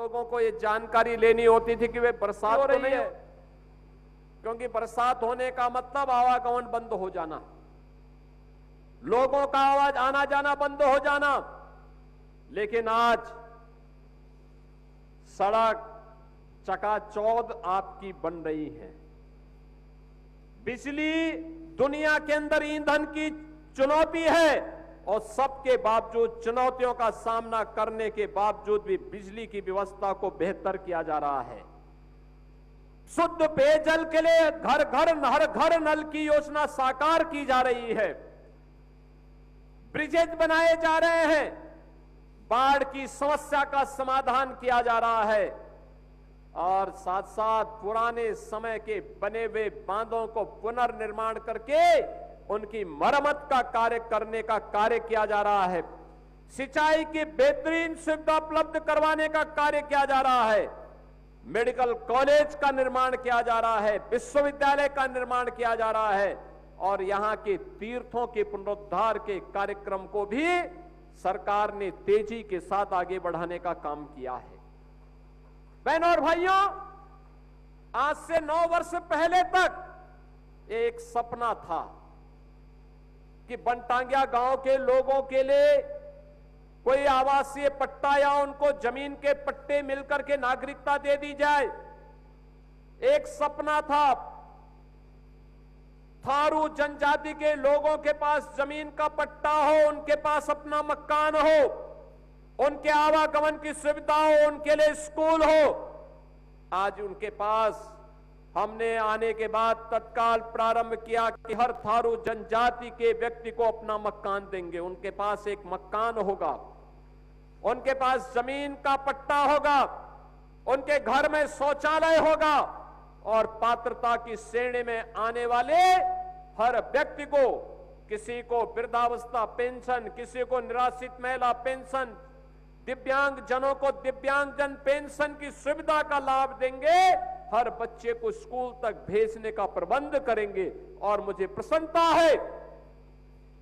लोगों को ये जानकारी लेनी होती थी कि वे बरसात हो रही है, क्योंकि बरसात होने का मतलब आवागमन बंद हो जाना, लोगों का आवाज आना जाना बंद हो जाना। लेकिन आज सड़क चकाचौंध आपकी बन रही है। बिजली दुनिया के अंदर ईंधन की चुनौती है और सबके बावजूद, चुनौतियों का सामना करने के बावजूद भी बिजली की व्यवस्था को बेहतर किया जा रहा है। शुद्ध पेयजल के लिए घर घर हर घर नल की योजना साकार की जा रही है। ब्रिजेज बनाए जा रहे हैं, बाढ़ की समस्या का समाधान किया जा रहा है और साथ साथ पुराने समय के बने हुए बांधों को पुनर्निर्माण करके उनकी मरम्मत का कार्य करने का कार्य किया जा रहा है। सिंचाई की बेहतरीन सुविधा उपलब्ध करवाने का कार्य किया जा रहा है। मेडिकल कॉलेज का निर्माण किया जा रहा है, विश्वविद्यालय का निर्माण किया जा रहा है और यहां के तीर्थों के पुनरुद्धार के कार्यक्रम को भी सरकार ने तेजी के साथ आगे बढ़ाने का काम किया है। बहनों और भाइयों, आज से 9 वर्ष पहले तक एक सपना था कि बनटांगिया गांव के लोगों के लिए कोई आवासीय पट्टा या उनको जमीन के पट्टे मिलकर के नागरिकता दे दी जाए। एक सपना था थारू जनजाति के लोगों के पास जमीन का पट्टा हो, उनके पास अपना मकान हो, उनके आवागमन की सुविधा हो, उनके लिए स्कूल हो। आज उनके पास, हमने आने के बाद तत्काल प्रारंभ किया कि हर थारू जनजाति के व्यक्ति को अपना मकान देंगे। उनके पास एक मकान होगा, उनके पास जमीन का पट्टा होगा, उनके घर में शौचालय होगा और पात्रता की श्रेणी में आने वाले हर व्यक्ति को, किसी को वृद्धावस्था पेंशन, किसी को निराश्रित महिला पेंशन, दिव्यांग जनों को दिव्यांगजन पेंशन की सुविधा का लाभ देंगे, हर बच्चे को स्कूल तक भेजने का प्रबंध करेंगे। और मुझे प्रसन्नता है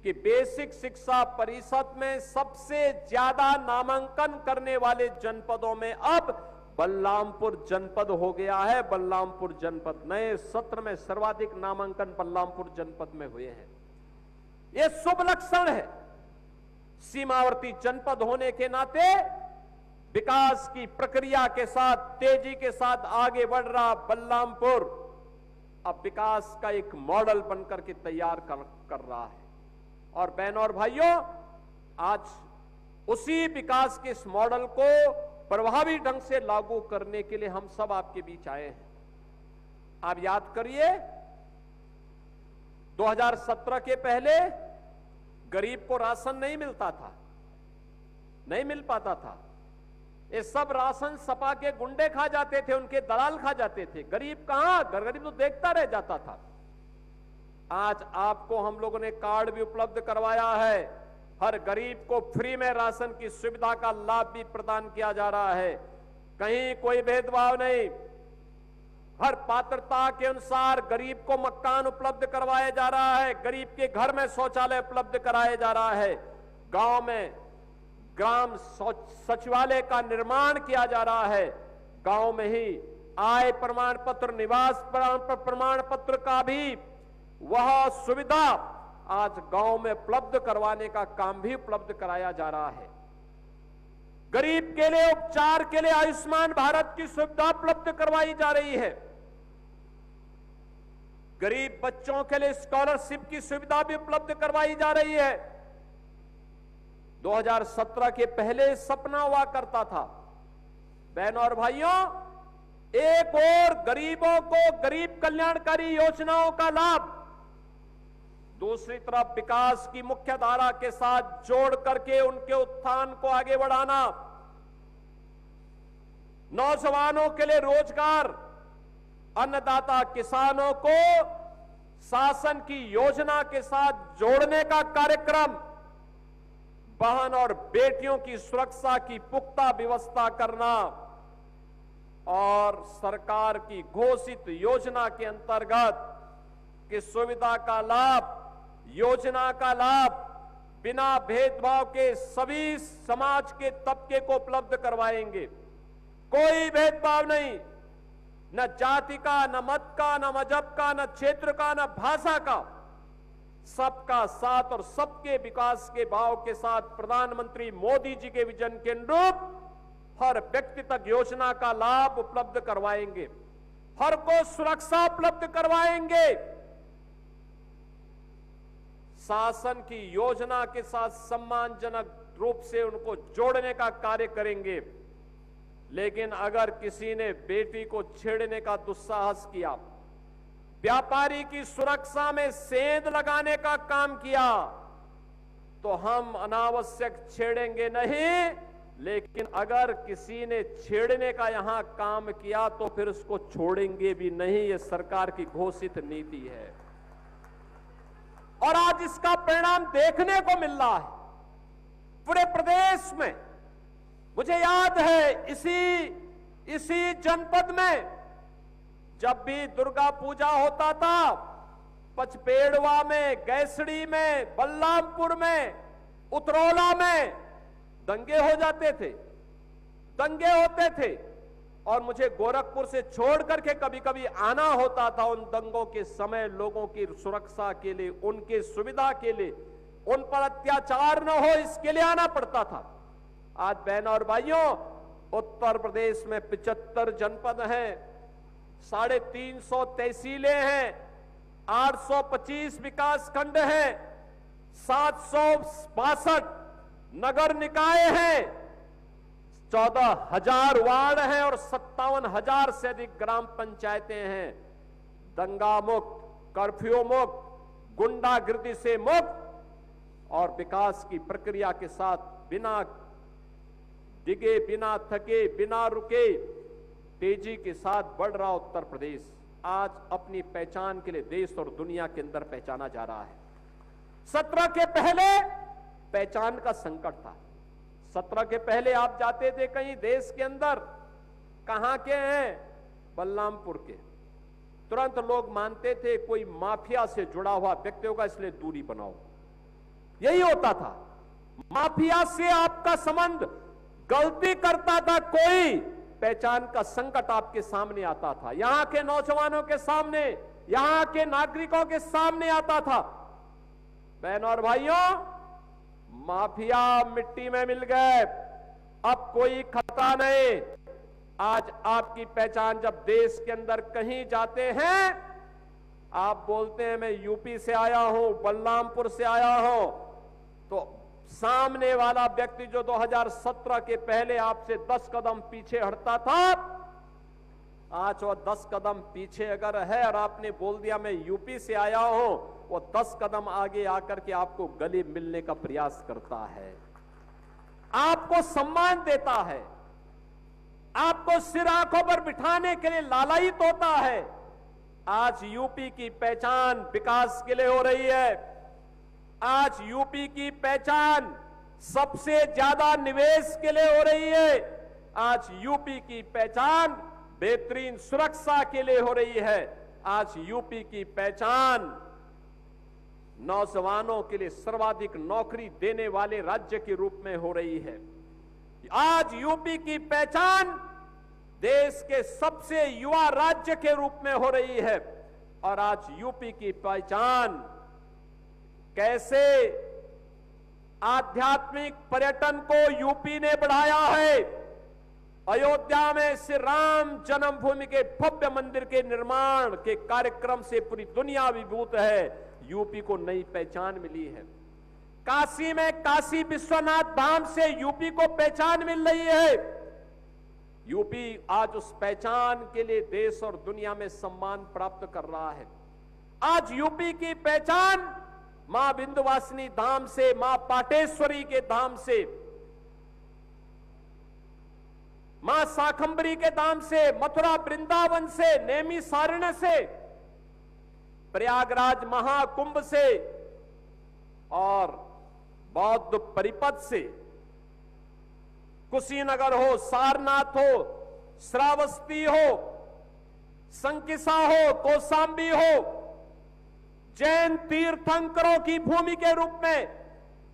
कि बेसिक शिक्षा परिषद में सबसे ज्यादा नामांकन करने वाले जनपदों में अब बलरामपुर जनपद हो गया है। बलरामपुर जनपद, नए सत्र में सर्वाधिक नामांकन बलरामपुर जनपद में हुए हैं। यह शुभ लक्षण है। सीमावर्ती जनपद होने के नाते विकास की प्रक्रिया के साथ, तेजी के साथ आगे बढ़ रहा बलरामपुर अब विकास का एक मॉडल बनकर के तैयार कर रहा है। और बहनों और भाइयों, आज उसी विकास के इस मॉडल को प्रभावी ढंग से लागू करने के लिए हम सब आपके बीच आए हैं। आप याद करिए, 2017 के पहले गरीब को राशन नहीं मिलता था, नहीं मिल पाता था। ये सब राशन सपा के गुंडे खा जाते थे, उनके दलाल खा जाते थे। गरीब कहां, गरीब तो देखता रह जाता था। आज आपको हम लोगों ने कार्ड भी उपलब्ध करवाया है। हर गरीब को फ्री में राशन की सुविधा का लाभ भी प्रदान किया जा रहा है। कहीं कोई भेदभाव नहीं, हर पात्रता के अनुसार गरीब को मकान उपलब्ध करवाया जा रहा है, गरीब के घर में शौचालय उपलब्ध कराया जा रहा है, गांव में ग्राम सचिवालय का निर्माण किया जा रहा है, गांव में ही आय प्रमाण पत्र, निवास प्रमाण पत्र का भी वह सुविधा आज गांव में उपलब्ध करवाने का काम भी उपलब्ध कराया जा रहा है। गरीब के लिए उपचार के लिए आयुष्मान भारत की सुविधा उपलब्ध करवाई जा रही है। गरीब बच्चों के लिए स्कॉलरशिप की सुविधा भी उपलब्ध करवाई जा रही है। 2017 के पहले सपना हुआ करता था। बहनों और भाइयों, एक और गरीबों को गरीब कल्याणकारी योजनाओं का लाभ, दूसरी तरफ विकास की मुख्य धारा के साथ जोड़ करके उनके उत्थान को आगे बढ़ाना, नौजवानों के लिए रोजगार, अन्नदाता किसानों को शासन की योजना के साथ जोड़ने का कार्यक्रम, बहन और बेटियों की सुरक्षा की पुख्ता व्यवस्था करना और सरकार की घोषित योजना के अंतर्गत की सुविधा का लाभ, योजना का लाभ बिना भेदभाव के सभी समाज के तबके को उपलब्ध करवाएंगे। कोई भेदभाव नहीं, न जाति का, न मत का, न मजहब का, न क्षेत्र का, न भाषा का। सबका साथ और सबके विकास के भाव के साथ प्रधानमंत्री मोदी जी के विजन के अनुरूप हर व्यक्ति तक योजना का लाभ उपलब्ध करवाएंगे, हर को सुरक्षा उपलब्ध करवाएंगे। शासन की योजना के साथ सम्मानजनक रूप से उनको जोड़ने का कार्य करेंगे। लेकिन अगर किसी ने बेटी को छेड़ने का दुस्साहस किया, व्यापारी की सुरक्षा में सेंध लगाने का काम किया, तो हम अनावश्यक छेड़ेंगे नहीं, लेकिन अगर किसी ने छेड़ने का यहां काम किया तो फिर उसको छोड़ेंगे भी नहीं। यह सरकार की घोषित नीति है और आज इसका परिणाम देखने को मिल रहा है पूरे प्रदेश में। मुझे याद है इसी जनपद में जब भी दुर्गा पूजा होता था, पचपेड़वा में, गैसड़ी में, बलरामपुर में, उतरौला में दंगे हो जाते थे, दंगे होते थे। और मुझे गोरखपुर से छोड़ करके कभी कभी आना होता था उन दंगों के समय, लोगों की सुरक्षा के लिए, उनके सुविधा के लिए, उन पर अत्याचार न हो इसके लिए आना पड़ता था। आज बहनों और भाइयों, उत्तर प्रदेश में 75 जनपद हैं, 350 तहसीलें हैं, 825 विकास खंड हैं, 762 नगर निकाय हैं, 14,000 वार्ड हैं और 57,000 से अधिक ग्राम पंचायतें हैं। दंगा मुक्त, कर्फ्यू मुक्त, गुंडागिर्दी से मुक्त और विकास की प्रक्रिया के साथ बिना डिगे, बिना थके, बिना रुके तेजी के साथ बढ़ रहा उत्तर प्रदेश आज अपनी पहचान के लिए देश और दुनिया के अंदर पहचाना जा रहा है। 17 के पहले पहचान का संकट था। 17 के पहले आप जाते थे कहीं देश के अंदर, कहां के हैं? बलरामपुर के। तुरंत लोग मानते थे कोई माफिया से जुड़ा हुआ व्यक्ति होगा, इसलिए दूरी बनाओ। यही होता था, माफिया से आपका संबंध, गलती करता था कोई, पहचान का संकट आपके सामने आता था, यहां के नौजवानों के सामने, यहां के नागरिकों के सामने आता था। बहनों और भाइयों, माफिया मिट्टी में मिल गए, अब कोई खतरा नहीं। आज आपकी पहचान, जब देश के अंदर कहीं जाते हैं, आप बोलते हैं मैं यूपी से आया हूं, बलरामपुर से आया हूं, तो सामने वाला व्यक्ति जो 2017 के पहले आपसे 10 कदम पीछे हटता था, आज वो 10 कदम पीछे अगर है और आपने बोल दिया मैं यूपी से आया हूं, वो 10 कदम आगे आकर के आपको गले मिलने का प्रयास करता है, आपको सम्मान देता है, आपको सिर आंखों पर बिठाने के लिए लालायित होता है। आज यूपी की पहचान विकास के लिए हो रही है। आज यूपी की पहचान सबसे ज्यादा निवेश के लिए हो रही है। आज यूपी की पहचान बेहतरीन सुरक्षा के लिए हो रही है। आज यूपी की पहचान नौजवानों के लिए सर्वाधिक नौकरी देने वाले राज्य के रूप में हो रही है। आज यूपी की पहचान देश के सबसे युवा राज्य के रूप में हो रही है। और आज यूपी की पहचान कैसे आध्यात्मिक पर्यटन को यूपी ने बढ़ाया है। अयोध्या में श्री राम जन्मभूमि के भव्य मंदिर के निर्माण के कार्यक्रम से पूरी दुनिया विभूत है। यूपी को नई पहचान मिली है। काशी में काशी विश्वनाथ धाम से यूपी को पहचान मिल रही है। यूपी आज उस पहचान के लिए देश और दुनिया में सम्मान प्राप्त कर रहा है। आज यूपी की पहचान मां विंध्यवासिनी धाम से, मां पाटेश्वरी के धाम से, मां शाकंभरी के धाम से, मथुरा वृंदावन से, नेमी सारण्य से, प्रयागराज महाकुंभ से और बौद्ध परिपथ से, कुशीनगर हो, सारनाथ हो, श्रावस्ती हो, संकिसा हो, कौशांबी हो, जैन तीर्थंकरों की भूमि के रूप में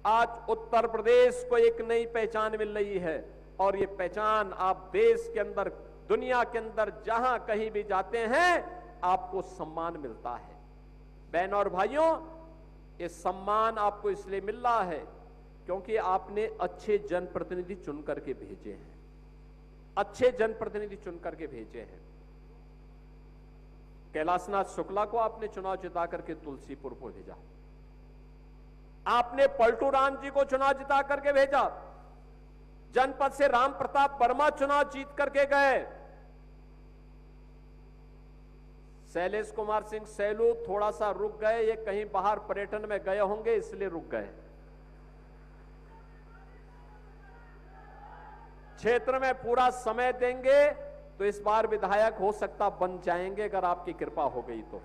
आज उत्तर प्रदेश को एक नई पहचान मिल रही है। और ये पहचान आप देश के अंदर, दुनिया के अंदर जहां कहीं भी जाते हैं आपको सम्मान मिलता है। बहनों और भाइयों, ये सम्मान आपको इसलिए मिल रहा है क्योंकि आपने अच्छे जनप्रतिनिधि चुन करके भेजे हैं, अच्छे जनप्रतिनिधि चुन करके भेजे हैं। कैलाशनाथ शुक्ला को आपने चुनाव जिता करके तुलसीपुर को भेजा, आपने पलटू राम जी को चुनाव जिता करके भेजा, जनपद से राम प्रताप वर्मा चुनाव जीत करके गए, शैलेश कुमार सिंह सैलू थोड़ा सा रुक गए, ये कहीं बाहर पर्यटन में गए होंगे इसलिए रुक गए। क्षेत्र में पूरा समय देंगे तो इस बार विधायक हो सकता बन जाएंगे अगर आपकी कृपा हो गई तो।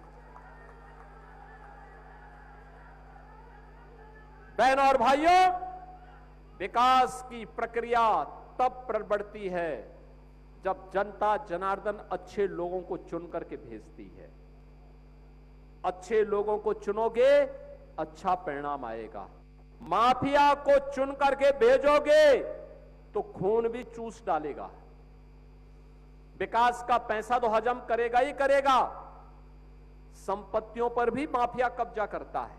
बहनों और भाइयों, विकास की प्रक्रिया तब बढ़ती है जब जनता जनार्दन अच्छे लोगों को चुन करके भेजती है। अच्छे लोगों को चुनोगे, अच्छा परिणाम आएगा। माफिया को चुन करके भेजोगे तो खून भी चूस डालेगा। विकास का पैसा तो हजम करेगा ही करेगा, संपत्तियों पर भी माफिया कब्जा करता है।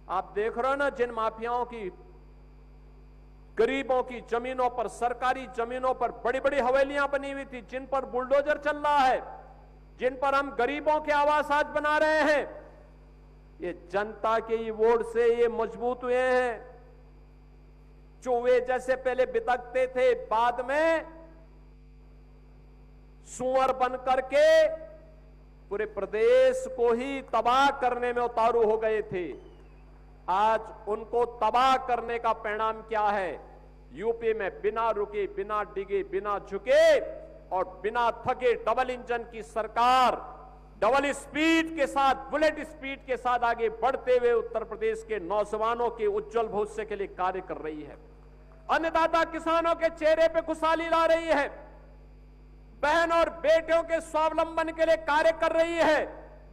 आप देख रहे हो ना, जिन माफियाओं की, गरीबों की जमीनों पर, सरकारी जमीनों पर बड़ी बड़ी हवेलियां बनी हुई थी, जिन पर बुलडोजर चल रहा है, जिन पर हम गरीबों के आवास आज बना रहे हैं, ये जनता के ही वोट से ये मजबूत हुए हैं। चूहे जैसे पहले बितकते थे, बाद में सुअर बन करके पूरे प्रदेश को ही तबाह करने में उतारू हो गए थे। आज उनको तबाह करने का परिणाम क्या है? यूपी में बिना रुके, बिना डिगे, बिना झुके और बिना थके डबल इंजन की सरकार डबल स्पीड के साथ, बुलेट स्पीड के साथ आगे बढ़ते हुए उत्तर प्रदेश के नौजवानों के उज्जवल भविष्य के लिए कार्य कर रही है। अन्नदाता किसानों के चेहरे पे खुशहाली ला रही है, बहन और बेटियों के स्वावलंबन के लिए कार्य कर रही है,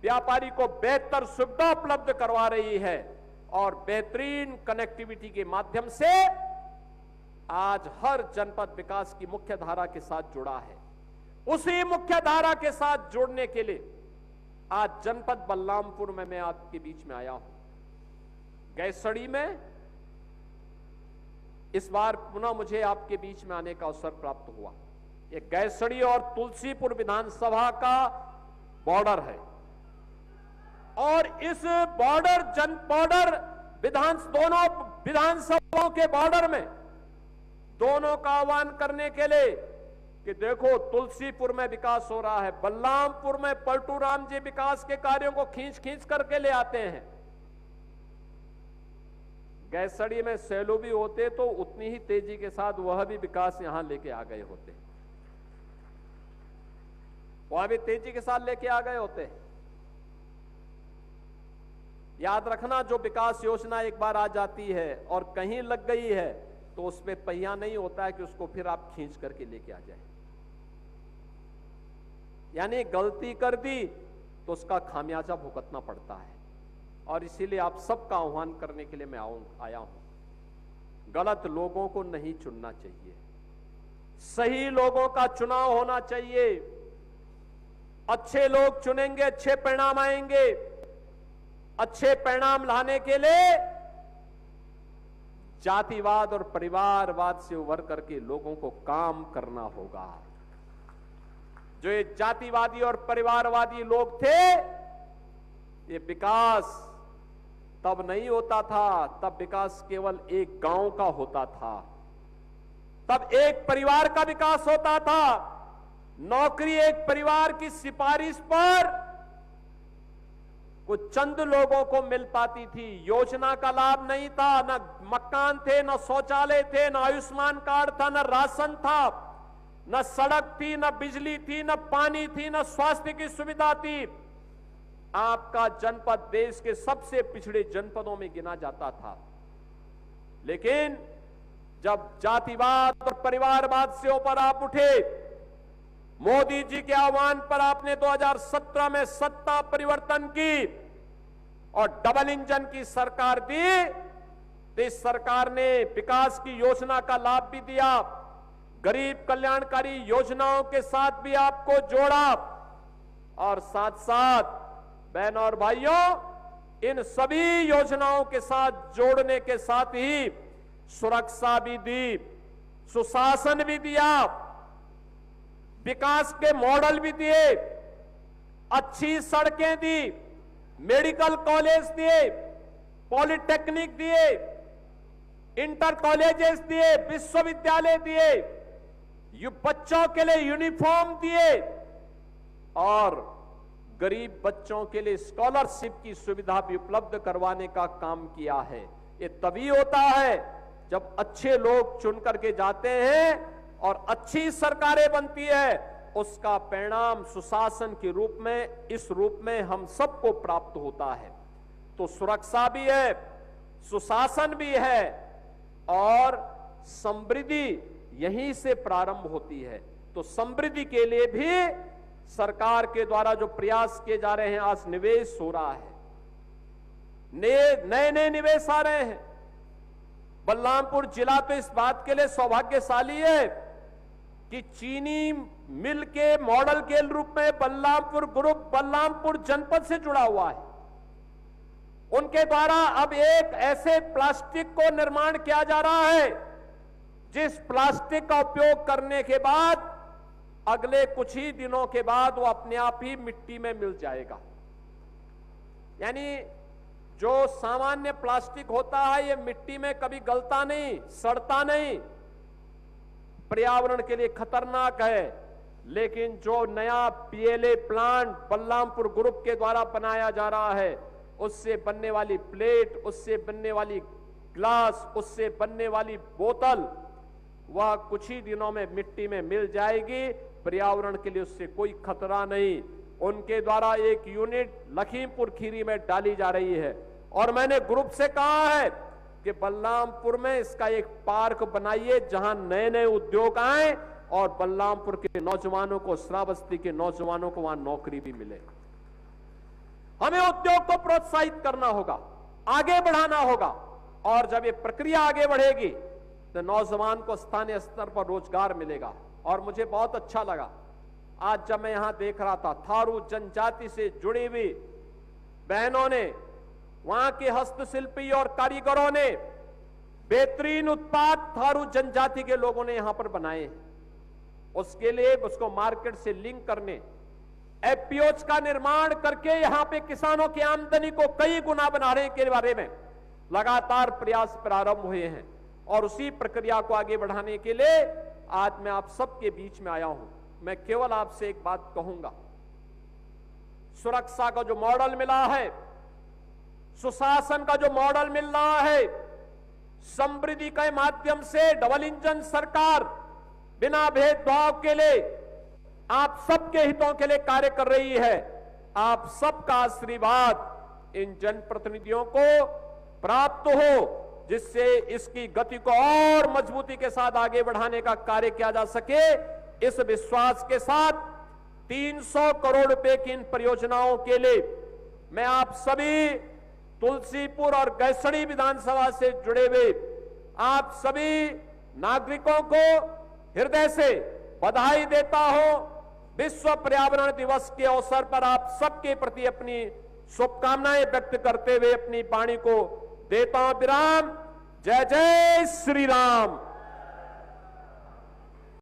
व्यापारी को बेहतर सुविधा उपलब्ध करवा रही है और बेहतरीन कनेक्टिविटी के माध्यम से आज हर जनपद विकास की मुख्य धारा के साथ जुड़ा है। उसी मुख्य धारा के साथ जुड़ने के लिए आज जनपद बलरामपुर में मैं आपके बीच में आया हूं। गैसड़ी में इस बार पुनः मुझे आपके बीच में आने का अवसर प्राप्त हुआ। ये गैसड़ी और तुलसीपुर विधानसभा का बॉर्डर है और इस बॉर्डर दोनों विधानसभाओं के बॉर्डर में दोनों का आह्वान करने के लिए कि देखो तुलसीपुर में विकास हो रहा है, बलरामपुर में पलटू राम जी विकास के कार्यों को खींच खींच करके ले आते हैं। गैसड़ी में सैलू भी होते तो उतनी ही तेजी के साथ वह भी विकास यहां लेके आ गए होते, वह भी तेजी के साथ लेके आ गए होते। याद रखना, जो विकास योजना एक बार आ जाती है और कहीं लग गई है तो उसमें पहिया नहीं होता है कि उसको फिर आप खींच करके लेके आ जाए। यानी गलती कर दी तो उसका खामियाजा भुगतना पड़ता है और इसीलिए आप सबका आह्वान करने के लिए मैं आया हूं। गलत लोगों को नहीं चुनना चाहिए, सही लोगों का चुनाव होना चाहिए। अच्छे लोग चुनेंगे, अच्छे परिणाम आएंगे। अच्छे परिणाम लाने के लिए जातिवाद और परिवारवाद से उभर करके लोगों को काम करना होगा। जो ये जातिवादी और परिवारवादी लोग थे, ये विकास तब नहीं होता था, तब विकास केवल एक गांव का होता था, तब एक परिवार का विकास होता था। नौकरी एक परिवार की सिफारिश पर कुछ चंद लोगों को मिल पाती थी। योजना का लाभ नहीं था, न मकान थे, न शौचालय थे, न आयुष्मान कार्ड था, न राशन था, न सड़क थी, न बिजली थी, न पानी थी, न स्वास्थ्य की सुविधा थी। आपका जनपद देश के सबसे पिछड़े जनपदों में गिना जाता था। लेकिन जब जातिवाद और परिवारवाद से ऊपर आप उठे, मोदी जी के आह्वान पर आपने 2017 में सत्ता परिवर्तन की और डबल इंजन की सरकार दी, तो इस सरकार ने विकास की योजना का लाभ भी दिया, गरीब कल्याणकारी योजनाओं के साथ भी आपको जोड़ा और साथ साथ बहनों और भाइयों, इन सभी योजनाओं के साथ जोड़ने के साथ ही सुरक्षा भी दी, सुशासन भी दिया, विकास के मॉडल भी दिए, अच्छी सड़कें दी, मेडिकल कॉलेज दिए, पॉलिटेक्निक दिए, इंटर कॉलेजेस दिए, विश्वविद्यालय दिए, बच्चों के लिए यूनिफॉर्म दिए और गरीब बच्चों के लिए स्कॉलरशिप की सुविधा भी उपलब्ध करवाने का काम किया है। ये तभी होता है जब अच्छे लोग चुन करके जाते हैं और अच्छी सरकारें बनती है, उसका परिणाम सुशासन के रूप में, इस रूप में हम सबको प्राप्त होता है। तो सुरक्षा भी है, सुशासन भी है और समृद्धि यहीं से प्रारंभ होती है। तो समृद्धि के लिए भी सरकार के द्वारा जो प्रयास किए जा रहे हैं, आज निवेश हो रहा है, नए नए निवेश आ रहे हैं। बलरामपुर जिला तो इस बात के लिए सौभाग्यशाली है कि चीनी मिल के मॉडल के रूप में बलरामपुर ग्रुप बलरामपुर जनपद से जुड़ा हुआ है। उनके द्वारा अब एक ऐसे प्लास्टिक को निर्माण किया जा रहा है जिस प्लास्टिक का उपयोग करने के बाद अगले कुछ ही दिनों के बाद वो अपने आप ही मिट्टी में मिल जाएगा। यानी जो सामान्य प्लास्टिक होता है ये मिट्टी में कभी गलता नहीं, सड़ता नहीं, पर्यावरण के लिए खतरनाक है। लेकिन जो नया पीएलए प्लांट बलरामपुर ग्रुप के द्वारा बनाया जा रहा है, उससे बनने वाली प्लेट, उससे बनने वाली ग्लास, उससे बनने वाली बोतल, वह कुछ ही दिनों में मिट्टी में मिल जाएगी। पर्यावरण के लिए उससे कोई खतरा नहीं। उनके द्वारा एक यूनिट लखीमपुर खीरी में डाली जा रही है और मैंने ग्रुप से कहा है कि बलरामपुर में इसका एक पार्क बनाइए जहां नए नए उद्योग आए और बलरामपुर के नौजवानों को, श्रावस्ती के नौजवानों को वहां नौकरी भी मिले। हमें उद्योग को प्रोत्साहित करना होगा, आगे बढ़ाना होगा और जब ये प्रक्रिया आगे बढ़ेगी तो नौजवान को स्थानीय स्तर पर रोजगार मिलेगा। और मुझे बहुत अच्छा लगा आज जब मैं यहां देख रहा था, थारू जनजाति से जुड़ी हुई बहनों ने, वहां के हस्तशिल्पी और कारीगरों ने बेहतरीन उत्पाद थारू जनजाति के लोगों ने यहां पर बनाए हैं। उसके लिए उसको मार्केट से लिंक करने, एफपीओज का निर्माण करके यहां पे किसानों की आमदनी को कई गुना बनाने के बारे में लगातार प्रयास प्रारंभ हुए हैं और उसी प्रक्रिया को आगे बढ़ाने के लिए आज मैं आप सबके बीच में आया हूं। मैं केवल आपसे एक बात कहूंगा, सुरक्षा का जो मॉडल मिला है, सुशासन का जो मॉडल मिल रहा है, समृद्धि के माध्यम से डबल इंजन सरकार बिना भेदभाव के लिए आप सबके हितों के लिए कार्य कर रही है। आप सबका आशीर्वाद इन जनप्रतिनिधियों को प्राप्त हो जिससे इसकी गति को और मजबूती के साथ आगे बढ़ाने का कार्य किया जा सके। इस विश्वास के साथ 300 करोड़ रुपए की इन परियोजनाओं के लिए मैं आप सभी तुलसीपुर और गैसड़ी विधानसभा से जुड़े हुए आप सभी नागरिकों को हृदय से बधाई देता हूं। विश्व पर्यावरण दिवस के अवसर पर आप सबके प्रति अपनी शुभकामनाएं व्यक्त करते हुए अपनी वाणी को देता हूं विराम। जय जय श्री राम।